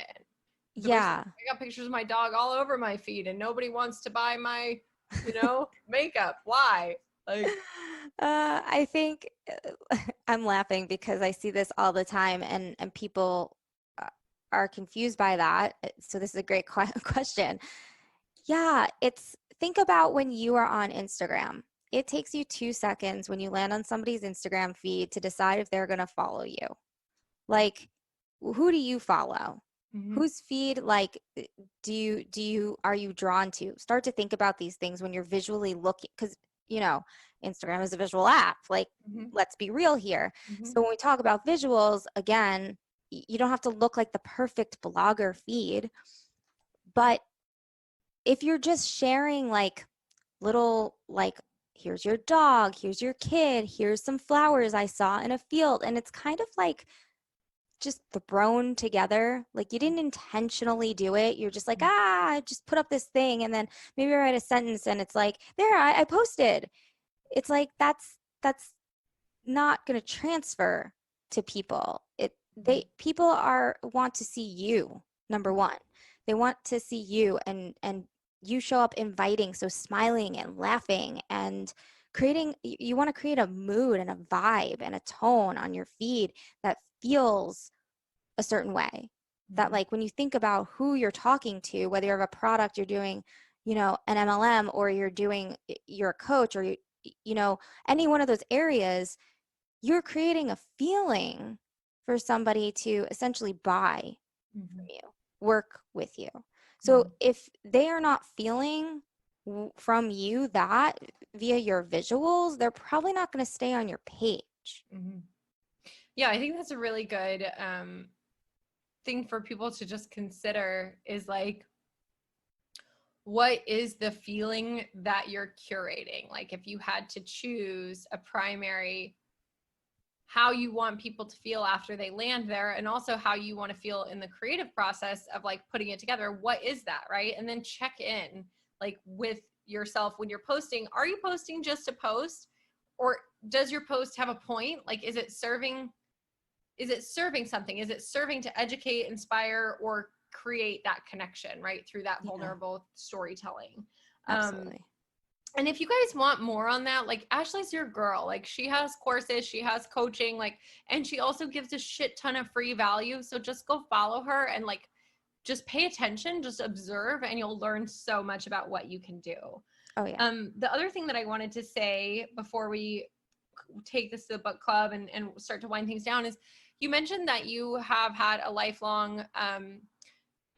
There's,
Yeah.
I got pictures of my dog all over my feed and nobody wants to buy my, you know, makeup. Why? Like,
I think I'm laughing because I see this all the time, and people uh, are confused by that. So this is a great question. Yeah, it's think about when you are on Instagram. It takes you 2 seconds when you land on somebody's Instagram feed to decide if they're going to follow you. Like, who do you follow?
mm-hmm.
Whose feed, like, are you drawn to? Start to think about these things when you're visually looking, because, you know, Instagram is a visual app. Like,
Mm-hmm.
let's be real here.
Mm-hmm.
So when we talk about visuals, again, you don't have to look like the perfect blogger feed, but if you're just sharing like little, like, here's your dog, here's your kid, here's some flowers I saw in a field, and it's kind of like just thrown together, like you didn't intentionally do it, you're just like, I just put up this thing, and then maybe I write a sentence and it's like, there, I posted. It's like that's not going to transfer to people. People are want to see you, number one. They want to see you, and you show up inviting, so smiling and laughing and creating, you want to create a mood and a vibe and a tone on your feed that feels a certain way. That, like, when you think about who you're talking to, whether you have a product, you're doing, an MLM, or you're a coach, or you know, any one of those areas, you're creating a feeling for somebody to essentially buy from
Mhm.
you, work with you. So
Mhm.
if they are not feeling from you that via your visuals, they're probably not going to stay on your page.
Mhm. Yeah, I think that's a really good thing for people to just consider is like, what is the feeling that you're curating? Like, if you had to choose a primary, how you want people to feel after they land there, and also how you want to feel in the creative process of like putting it together, what is that, right? And then check in like with yourself when you're posting. Are you posting just to post, or does your post have a point? Like, is it serving something? Is it serving to educate, inspire, or create that connection, right? Through that
Yeah,
vulnerable storytelling. Um,
absolutely.
and if you guys want more on that, like Ashley's your girl. Like she has courses, she has coaching, like, and she also gives a shit ton of free value. So just go follow her and like just pay attention, just observe, and you'll learn so much about what you can do.
Oh yeah.
The other thing that I wanted to say before we take this to the book club and start to wind things down is you mentioned that you have had a lifelong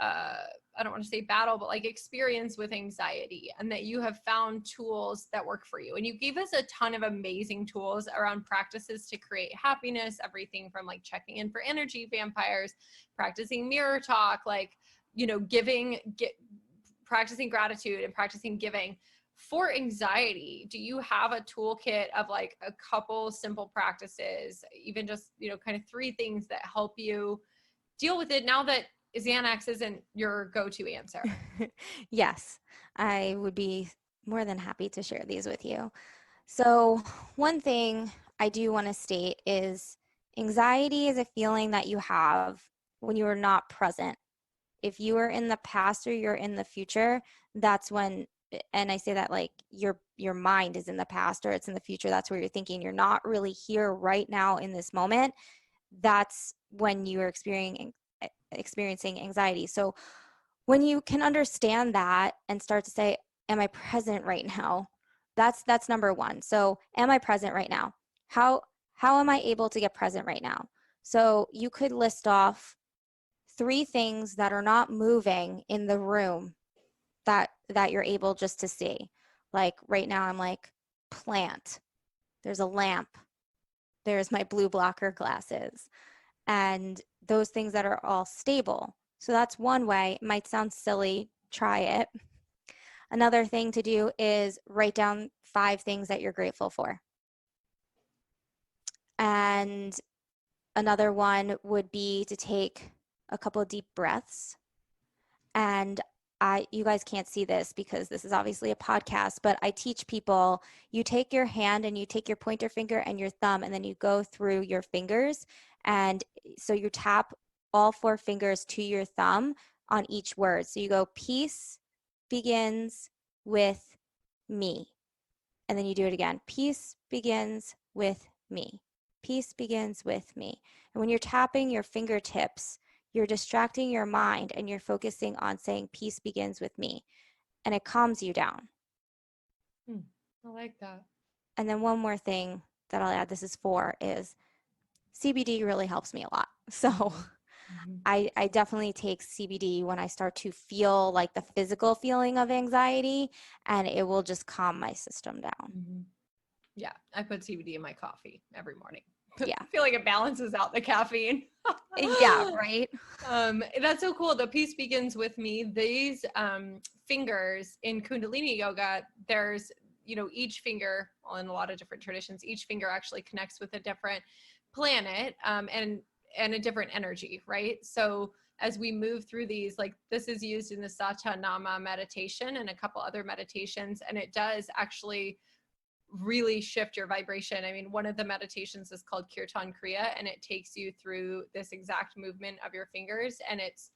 uh, I don't want to say battle, but like experience with anxiety, and that you have found tools that work for you. And you gave us a ton of amazing tools around practices to create happiness, everything from like checking in for energy vampires, practicing mirror talk, like, you know, practicing gratitude and practicing giving. For anxiety, do you have a toolkit of like a couple simple practices, even just, you know, kind of 3 things that help you deal with it now that Xanax isn't your go-to answer?
Yes, I would be more than happy to share these with you. So, one thing I do want to state is anxiety is a feeling that you have when you are not present. If you are in the past or you're in the future, that's when, and I say that like your mind is in the past or it's in the future, that's where you're thinking. You're not really here right now in this moment. That's when you are experiencing anxiety. So when you can understand that and start to say, am I present right now? That's number one. So am I present right now? How am I able to get present right now? So you could list off 3 things that are not moving in the room that you're able just to see. Like right now I'm like plant. There's a lamp. There's my blue blocker glasses. And those things that are all stable. So that's one way. It might sound silly, try it. Another thing to do is write down 5 things that you're grateful for. And another one would be to take a couple of deep breaths. And you guys can't see this because this is obviously a podcast, but I teach people, you take your hand and you take your pointer finger and your thumb, and then you go through your fingers. And so you tap all 4 fingers to your thumb on each word. So you go, peace begins with me. And then you do it again. Peace begins with me. Peace begins with me. And when you're tapping your fingertips, you're distracting your mind and you're focusing on saying, peace begins with me. And it calms you down.
I like that.
And then one more thing that I'll add, this is 4, is CBD really helps me a lot. So
Mhm. Mhm.
I definitely take CBD when I start to feel like the physical feeling of anxiety, and it will just calm my system down.
Mhm. Yeah, I put CBD in my coffee every morning.
Yeah.
I feel like it balances out the caffeine.
Yeah, right?
That's so cool. The peace begins with me. These fingers in Kundalini yoga, there's, you know, each finger, well, in a lot of different traditions, each finger actually connects with a different planet, and a different energy, right? So as we move through these, like this is used in the Satanama meditation and a couple other meditations, and it does actually really shift your vibration. I mean, one of the meditations is called Kirtan Kriya, and it takes you through this exact movement of your fingers. And it's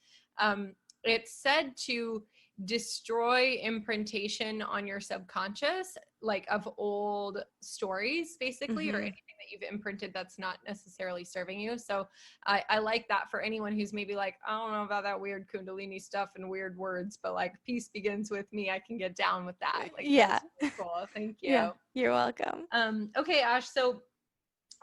said to destroy imprintation on your subconscious, like of old stories, basically, or
Mm-hmm.
anything that you've imprinted that's not necessarily serving you. So I like that for anyone who's maybe like, I don't know about that weird Kundalini stuff and weird words, but like peace begins with me. I can get down with that. Like
Yeah.
that's really cool. Thank
Yeah.
you.
You're welcome.
Okay, Ash. So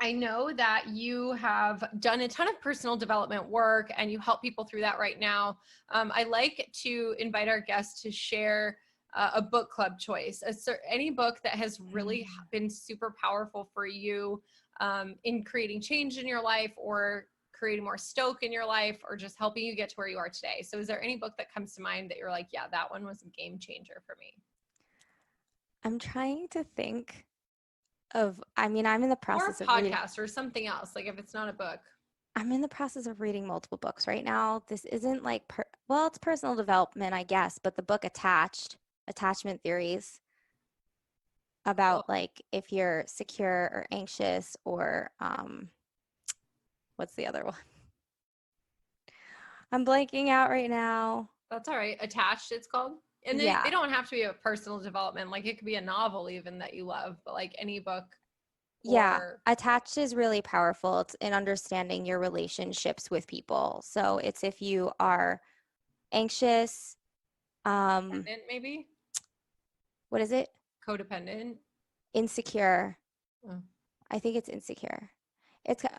I know that you have done a ton of personal development work and you help people through that right now. I like to invite our guests to share a book club choice, any book that has really been super powerful for you in creating change in your life or creating more stoke in your life or just helping you get to where you are today. So is there any book that comes to mind that you're like, yeah, that one was a game changer for me?
I'm trying to think of, I'm in the
Or a
process of reading.
podcast or something else, like if it's not a book.
I'm in the process of reading multiple books right now. This isn't like, well, it's personal development, I guess, but the book Attachment Theories,
Cool.
about like if you're secure or anxious or what's the other one? I'm blanking out right now.
That's all right. Attached, it's called. And they
Yeah.
don't have to be a personal development. Like it could be a novel even that you love, but like any book
Yeah.
or
Attached is really powerful. It's in understanding your relationships with people. So it's if you are anxious,
dependent, maybe
what is it?
codependent.
Insecure.
Oh.
I think it's insecure.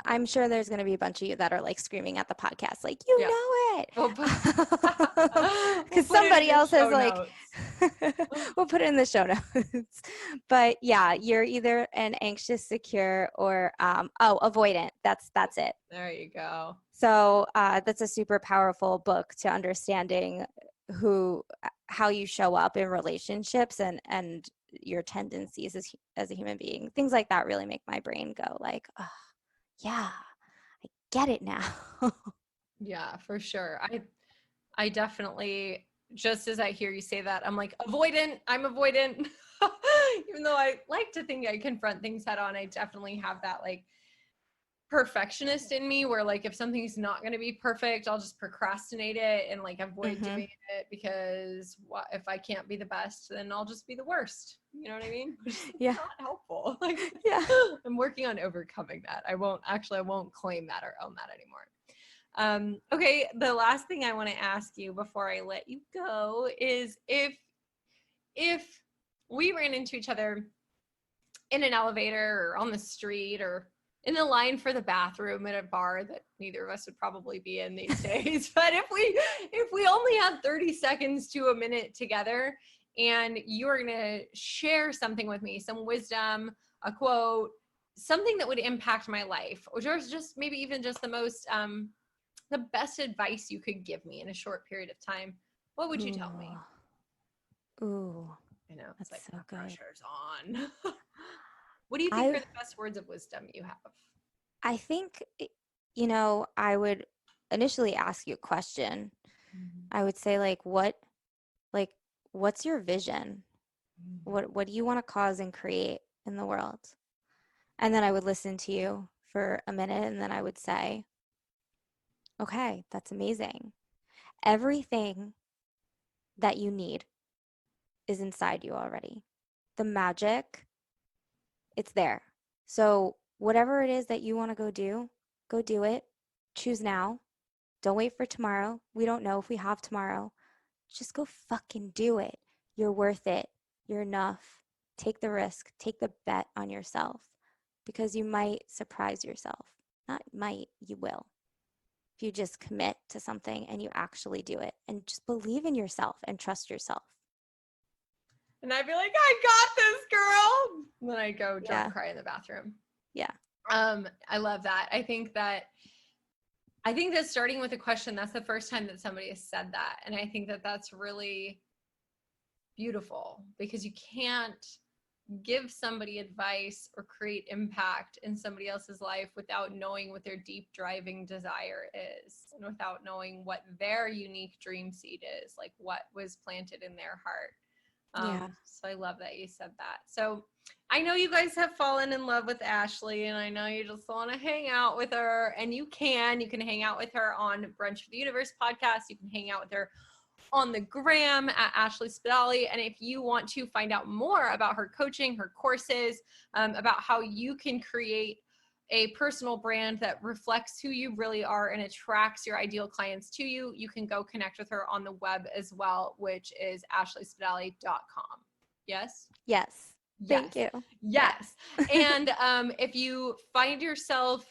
I'm sure there's going to be a bunch of you that are like screaming at the podcast, like,
Yeah.
know it.
We'll put, we'll
Because
put it in
somebody
the
else has
show
like,
notes.
we'll put it in the show notes. But yeah, you're either an anxious, secure, or avoidant. That's it.
There you go.
So that's a super powerful book to understanding how you show up in relationships and your tendencies as a human being. Things like that really make my brain go like, oh, yeah, I get it now.
Yeah, for sure. I definitely, just as I hear you say that, I'm like, avoidant. I'm avoidant. Even though I like to think I confront things head on, I definitely have that like perfectionist in me where like if something's not going to be perfect, I'll just procrastinate it and like avoid doing it because what if I can't be the best, then I'll just be the worst. You know what I mean? Which is
Yeah.
not helpful. Like
Yeah.
I'm working on overcoming that. I won't claim that or own that anymore. Okay, the last thing I want to ask you before I let you go is if we ran into each other in an elevator or on the street or in the line for the bathroom at a bar that neither of us would probably be in these days, but if we only had 30 seconds to a minute together and you were going to share something with me, some wisdom, a quote, something that would impact my life, or just maybe even just the best advice you could give me in a short period of time, what would you tell me?
Ooh,
I know it's
that's
like
so
the
good.
pressure's on. What do you think
I
are the best words of wisdom you have?
I think, I would initially ask you a question. I would say like what's your vision? What do you want to cause and create in the world? And then I would listen to you for a minute and then I would say, okay, that's amazing. Everything that you need is inside you already. The magic, it's there. So whatever it is that you want to go do it. Choose now. Don't wait for tomorrow. We don't know if we have tomorrow. Just go fucking do it. You're worth it. You're enough. Take the risk. Take the bet on yourself because you might surprise yourself. Not might, you will. If you just commit to something and you actually do it and just believe in yourself and trust yourself.
And I'd be like, I got this, girl. And then I go drunk
Yeah.
cry in the bathroom.
Yeah.
I love that. I think that starting with a question, that's the first time that somebody has said that. And I think that that's really beautiful because you can't give somebody advice or create impact in somebody else's life without knowing what their deep driving desire is and without knowing what their unique dream seed is, like what was planted in their heart.
Yeah.
So I love that you said that. So I know you guys have fallen in love with Ashely, and I know you just want to hang out with her, and you can hang out with her on Brunch for the Universe podcast. You can hang out with her on the gram at Ashley Spedale. And if you want to find out more about her coaching, her courses, about how you can create a personal brand that reflects who you really are and attracts your ideal clients to you, you can go connect with her on the web as well, which is ashleyspedale.com. Yes?
Yes.
Yes.
Thank you.
Yes. And if you find yourself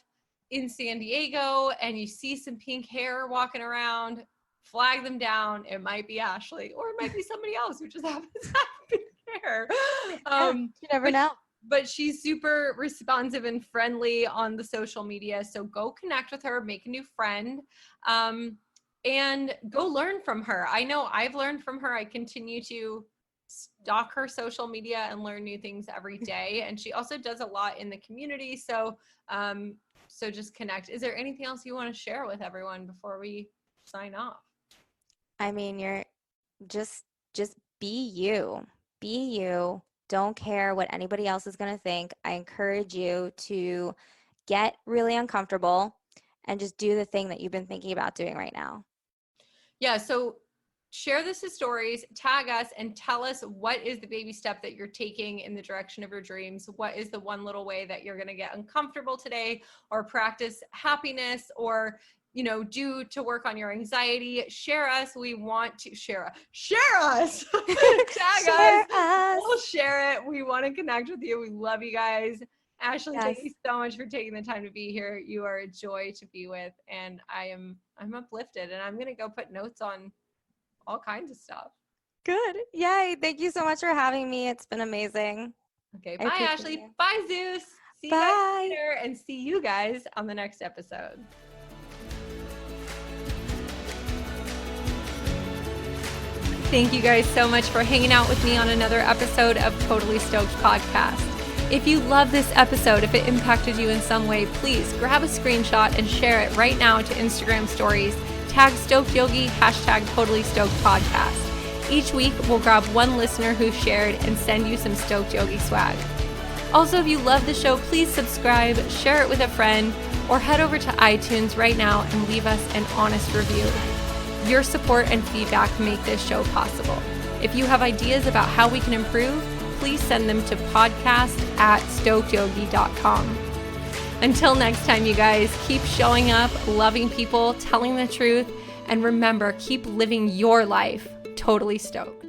in San Diego and you see some pink hair walking around, flag them down. It might be Ashely, or it might be somebody else who just happens to have pink hair.
Yeah, you never know.
But she's super responsive and friendly on the social media. So go connect with her, make a new friend, and go learn from her. I know I've learned from her. I continue to stalk her social media and learn new things every day. And she also does a lot in the community. So, so just connect. Is there anything else you want to share with everyone before we sign off?
I mean, you're just be you. Be you. Don't care what anybody else is going to think. I encourage you to get really uncomfortable and just do the thing that you've been thinking about doing right now.
Yeah, so share this as stories, tag us, and tell us what is the baby step that you're taking in the direction of your dreams. What is the one little way that you're going to get uncomfortable today, or practice happiness, or do to work on your anxiety. Share us. We want to share us. Tag
Share
us. We'll share it. We want to connect with you. We love you guys. Ashely,
Yes.
thank you so much for taking the time to be here. You are a joy to be with, and I'm uplifted, and I'm going to go put notes on all kinds of stuff.
Good. Yay. Thank you so much for having me. It's been amazing.
Okay. Bye, Ashely. You. Bye, Zeus. See you guys later, and see you guys on the next episode. Thank you guys so much for hanging out with me on another episode of Totally Stoked Podcast. If you love this episode, if it impacted you in some way, please grab a screenshot and share it right now to Instagram stories. Tag Stoked Yogi, hashtag Totally Stoked Podcast. Each week, we'll grab one listener who shared and send you some Stoked Yogi swag. Also, if you love the show, please subscribe, share it with a friend, or head over to iTunes right now and leave us an honest review. Your support and feedback make this show possible. If you have ideas about how we can improve, please send them to podcast@stokedyogi.com. Until next time, you guys, keep showing up, loving people, telling the truth, and remember, keep living your life totally stoked.